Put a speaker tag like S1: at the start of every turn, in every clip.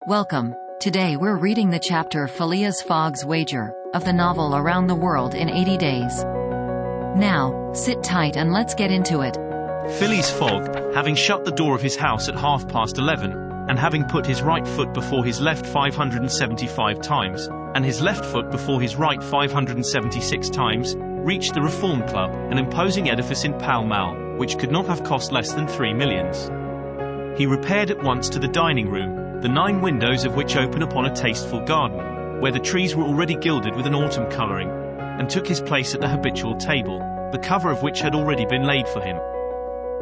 S1: Welcome. Today we're reading the chapter Phileas Fogg's Wager, of the novel Around the World in 80 Days. Now, sit tight and let's get into it.
S2: Phileas Fogg, having shut the door of his house at 11:30, and having put his right foot before his left 575 times, and his left foot before his right 576 times, reached the Reform Club, an imposing edifice in Pall Mall, which could not have cost less than $3 million. He repaired at once to the dining room, the 9 windows of which open upon a tasteful garden, where the trees were already gilded with an autumn colouring, and took his place at the habitual table, the cover of which had already been laid for him.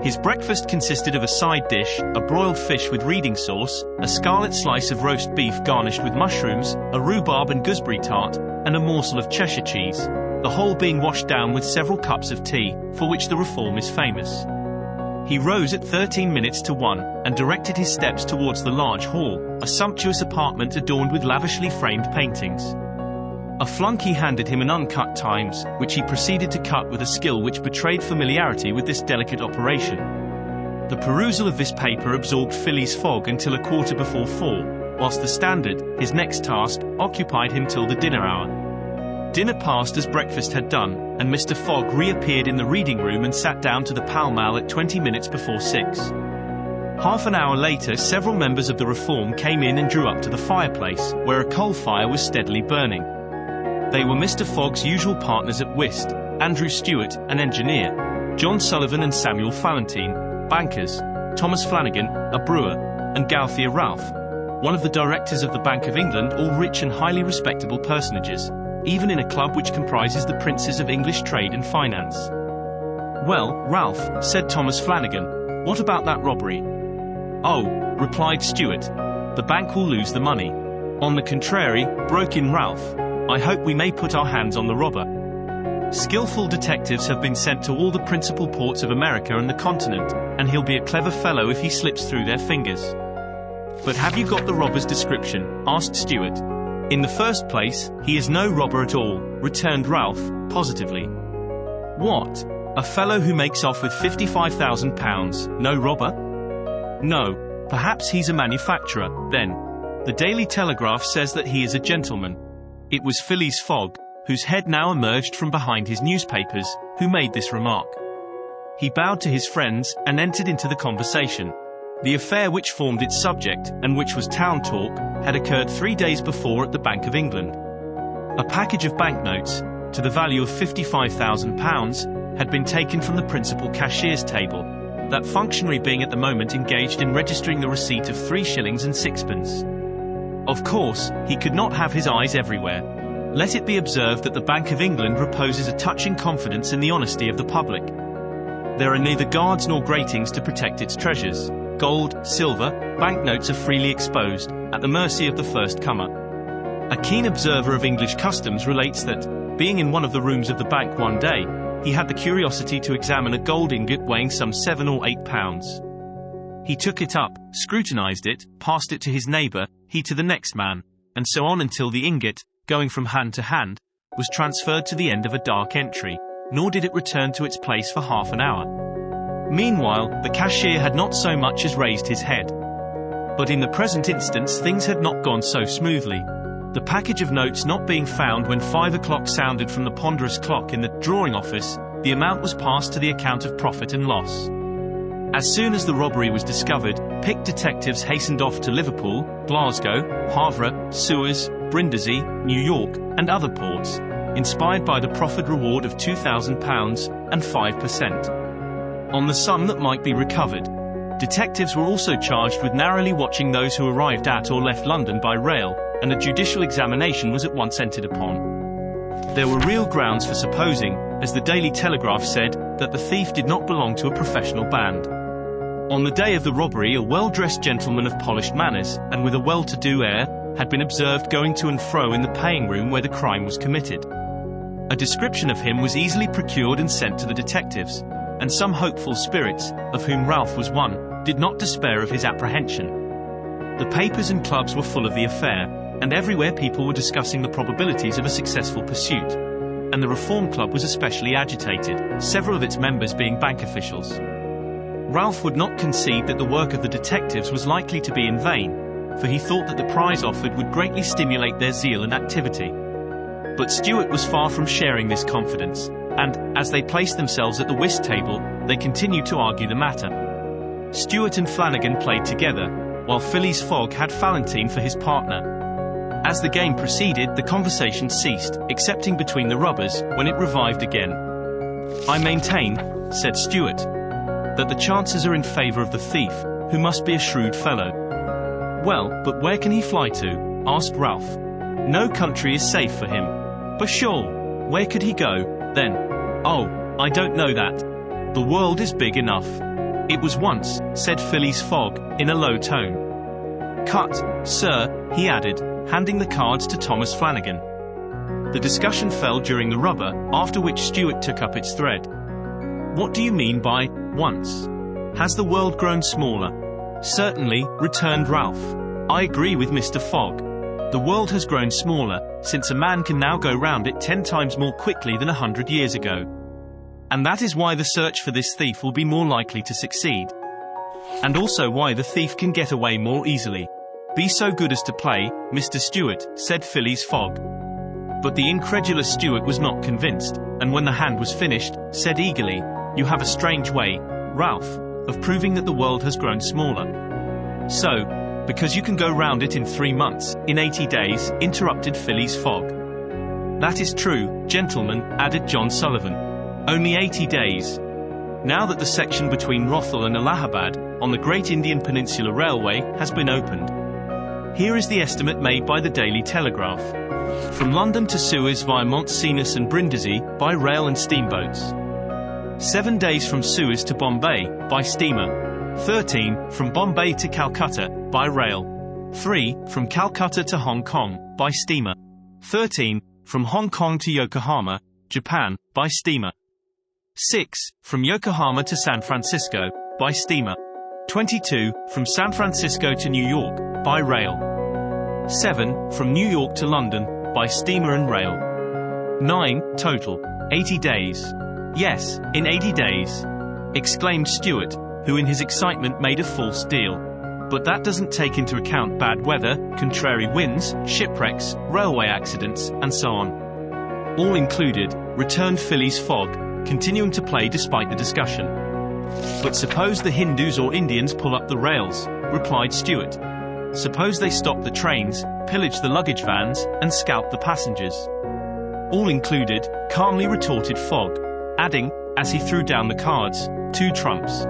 S2: His breakfast consisted of a side dish, a broiled fish with reading sauce, a scarlet slice of roast beef garnished with mushrooms, a rhubarb and gooseberry tart, and a morsel of Cheshire cheese, the whole being washed down with several cups of tea, for which the Reform is famous. He rose at 1:13 and directed his steps towards the large hall, a sumptuous apartment adorned with lavishly framed paintings. A flunkey handed him an uncut Times, which he proceeded to cut with a skill which betrayed familiarity with this delicate operation. The perusal of this paper absorbed Phileas Fogg until 4:15, whilst the Standard, his next task, occupied him till the dinner hour. Dinner passed as breakfast had done, and Mr. Fogg reappeared in the reading room and sat down to the Pall Mall at 6:20. Half an hour later several members of the Reform came in and drew up to the fireplace, where a coal fire was steadily burning. They were Mr. Fogg's usual partners at whist, Andrew Stewart, an engineer, John Sullivan and Samuel Fallentin, bankers, Thomas Flanagan, a brewer, and Gauthier Ralph, one of the directors of the Bank of England, all rich and highly respectable personages, even in a club which comprises the princes of English trade and finance. "Well, Ralph," said Thomas Flanagan, "what about that robbery?" "Oh," replied Stewart, "the bank will lose the money." "On the contrary," broke in Ralph, "I hope we may put our hands on the robber. Skillful detectives have been sent to all the principal ports of America and the continent, and he'll be a clever fellow if he slips through their fingers." "But have you got the robber's description?" asked Stewart. "In the first place, he is no robber at all," returned Ralph, positively. "What? A fellow who makes off with £55,000, no robber?" "No. Perhaps he's a manufacturer, then. The Daily Telegraph says that he is a gentleman." It was Phileas Fogg, whose head now emerged from behind his newspapers, who made this remark. He bowed to his friends, and entered into the conversation. The affair which formed its subject, and which was town talk, had occurred 3 days before at the Bank of England. A package of banknotes, to the value of £55,000, had been taken from the principal cashier's table, that functionary being at the moment engaged in registering the receipt of 3 shillings and 6pence. Of course, he could not have his eyes everywhere. Let it be observed that the Bank of England reposes a touching confidence in the honesty of the public. There are neither guards nor gratings to protect its treasures. Gold, silver, banknotes are freely exposed, at the mercy of the first comer. A keen observer of English customs relates that, being in one of the rooms of the bank one day, he had the curiosity to examine a gold ingot weighing some 7 or 8 pounds. He took it up, scrutinized it, passed it to his neighbor, he to the next man, and so on until the ingot, going from hand to hand, was transferred to the end of a dark entry, nor did it return to its place for half an hour. Meanwhile, the cashier had not so much as raised his head. But in the present instance things had not gone so smoothly. The package of notes not being found when 5 o'clock sounded from the ponderous clock in the drawing office, the amount was passed to the account of profit and loss. As soon as the robbery was discovered, picked detectives hastened off to Liverpool, Glasgow, Havre, Suez, Brindisi, New York, and other ports, inspired by the proffered reward of £2,000 and 5%. On the sum that might be recovered. Detectives were also charged with narrowly watching those who arrived at or left London by rail, and a judicial examination was at once entered upon. There were real grounds for supposing, as the Daily Telegraph said, that the thief did not belong to a professional band. On the day of the robbery a well-dressed gentleman of polished manners, and with a well-to-do air, had been observed going to and fro in the paying room where the crime was committed. A description of him was easily procured and sent to the detectives, and some hopeful spirits, of whom Ralph was one, did not despair of his apprehension. The papers and clubs were full of the affair, and everywhere people were discussing the probabilities of a successful pursuit. And the Reform Club was especially agitated, several of its members being bank officials. Ralph would not concede that the work of the detectives was likely to be in vain, for he thought that the prize offered would greatly stimulate their zeal and activity. But Stuart was far from sharing this confidence, and, as they placed themselves at the whist table, they continued to argue the matter. Stuart and Flanagan played together, while Phileas Fogg had Valentine for his partner. As the game proceeded, the conversation ceased, excepting between the robbers, when it revived again. "I maintain," said Stuart, "that the chances are in favor of the thief, who must be a shrewd fellow." "Well, but where can he fly to?" asked Ralph. "No country is safe for him." "Pshaw! Where could he go, then?" "Oh, I don't know that. The world is big enough." "It was once," said Phileas Fogg, in a low tone. "Cut, sir," he added, handing the cards to Thomas Flanagan. The discussion fell during the rubber, after which Stuart took up its thread. "What do you mean by once? Has the world grown smaller?" "Certainly," returned Ralph. "I agree with Mr. Fogg. The world has grown smaller, since a man can now go round it 10 times more quickly than 100 years ago. And that is why the search for this thief will be more likely to succeed. And also why the thief can get away more easily." "Be so good as to play, Mr. Stuart," said Phileas Fogg. But the incredulous Stuart was not convinced, and when the hand was finished, said eagerly, "You have a strange way, Ralph, of proving that the world has grown smaller." "So, because you can go round it in 3 months, in 80 days, interrupted Phileas Fogg. "That is true, gentlemen," added John Sullivan. "Only 80 days. Now that the section between Rothal and Allahabad, on the Great Indian Peninsula Railway, has been opened. Here is the estimate made by the Daily Telegraph. From London to Suez via Mont Cenis and Brindisi, by rail and steamboats. 7 days from Suez to Bombay, by steamer. 13, from Bombay to Calcutta, by rail. 3, from Calcutta to Hong Kong, by steamer. 13, from Hong Kong to Yokohama, Japan, by steamer. 6, from Yokohama to San Francisco, by steamer. 22, from San Francisco to New York, by rail. 7, from New York to London, by steamer and rail. 9, total. 80 days. Yes, in 80 days," exclaimed Stuart, who in his excitement made a false deal. "But that doesn't take into account bad weather, contrary winds, shipwrecks, railway accidents, and so on." "All included," returned Phileas Fogg, continuing to play despite the discussion. "But suppose the Hindus or Indians pull up the rails," replied Stuart. "Suppose they stop the trains, pillage the luggage vans, and scalp the passengers." "All included," calmly retorted Fogg, adding, as he threw down the cards, 2 trumps.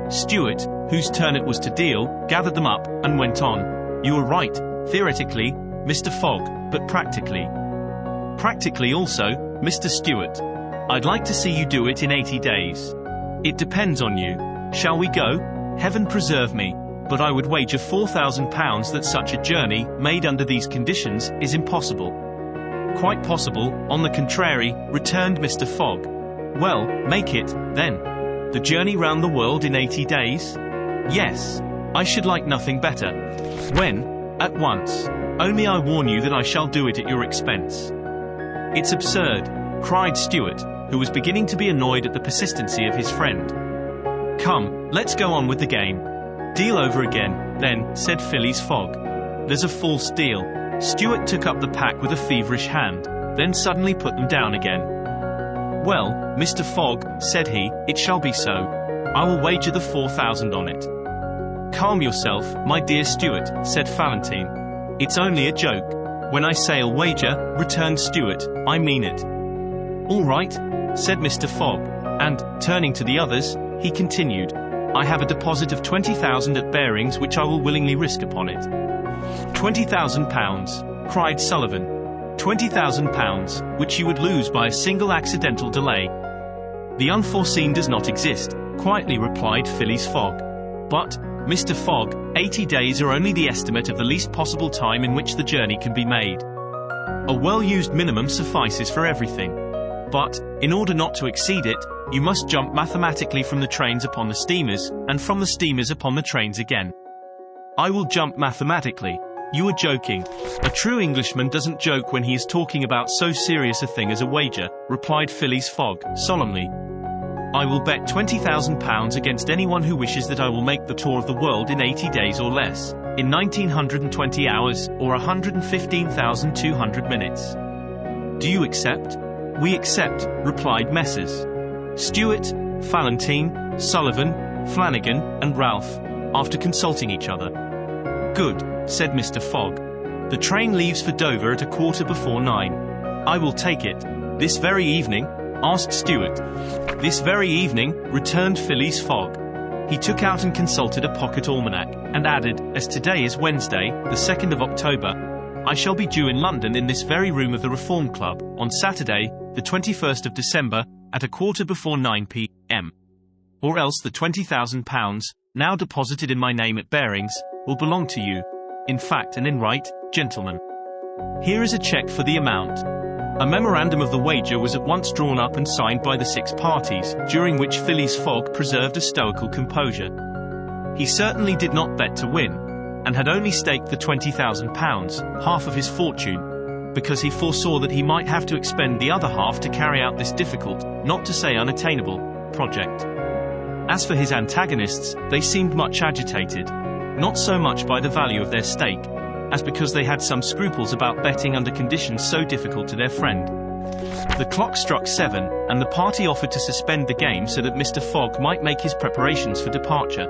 S2: Stuart, whose turn it was to deal, gathered them up, and went on. "You are right, theoretically, Mr. Fogg, but practically." "Practically also, Mr. Stuart. I'd like to see you do it in 80 days. It depends on you. Shall we go? Heaven preserve me, but I would wager £4,000 that such a journey, made under these conditions, is impossible." "Quite possible, on the contrary," returned Mr. Fogg. "Well, make it, then. The journey round the world in 80 days? Yes. I should like nothing better." "When?" "At once. Only I warn you that I shall do it at your expense." "It's absurd," cried Stuart, who was beginning to be annoyed at the persistency of his friend. "Come, let's go on with the game." "Deal over again, then," said Phileas Fogg. "There's a false deal." Stuart took up the pack with a feverish hand, then suddenly put them down again. "Well, Mr. Fogg," said he, "it shall be so. I will wager the 4,000 on it." "Calm yourself, my dear Stuart," said Valentine. "It's only a joke. When I say I'll wager," returned Stuart, "I mean it." "All right," said Mr. Fogg, and, turning to the others, he continued, "I have a deposit of 20,000 at Bearings which I will willingly risk upon it." £20,000, cried Sullivan. £20,000, which you would lose by a single accidental delay. "The unforeseen does not exist," quietly replied Phileas Fogg. "But, Mr. Fogg, 80 days are only the estimate of the least possible time in which the journey can be made. A well-used minimum suffices for everything. But, in order not to exceed it, you must jump mathematically from the trains upon the steamers, and from the steamers upon the trains again." "I will jump mathematically. You are joking." "A true Englishman doesn't joke when he is talking about so serious a thing as a wager," replied Phileas Fogg, solemnly. "I will bet £20,000 against anyone who wishes that I will make the tour of the world in 80 days or less." in 1920 hours, or 115,200 minutes. Do you accept? We accept, replied Messrs. Stewart, Fallentin, Sullivan, Flanagan, and Ralph, after consulting each other. Good, said Mr. Fogg. The train leaves for Dover at 9:15. I will take it. This very evening? Asked Stewart. This very evening, returned Phileas Fogg. He took out and consulted a pocket almanac, and added, as today is Wednesday, the 2nd of October, I shall be due in London in this very room of the Reform Club, on Saturday, the 21st of December, at 9:15 p.m. Or else the £20,000, now deposited in my name at Barings, will belong to you, in fact and in right, gentlemen. Here is a cheque for the amount. A memorandum of the wager was at once drawn up and signed by the 6 parties, during which Phileas Fogg preserved a stoical composure. He certainly did not bet to win, and had only staked the £20,000, half of his fortune, because he foresaw that he might have to expend the other half to carry out this difficult, not to say unattainable, project. As for his antagonists, they seemed much agitated, not so much by the value of their stake, as because they had some scruples about betting under conditions so difficult to their friend. The clock struck 7, and the party offered to suspend the game so that Mr. Fogg might make his preparations for departure.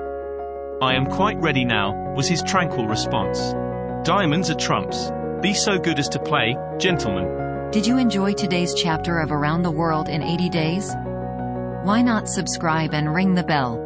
S2: I am quite ready now, was his tranquil response. Diamonds are trumps. Be so good as to play, gentlemen.
S1: Did you enjoy today's chapter of Around the World in 80 Days? Why not subscribe and ring the bell?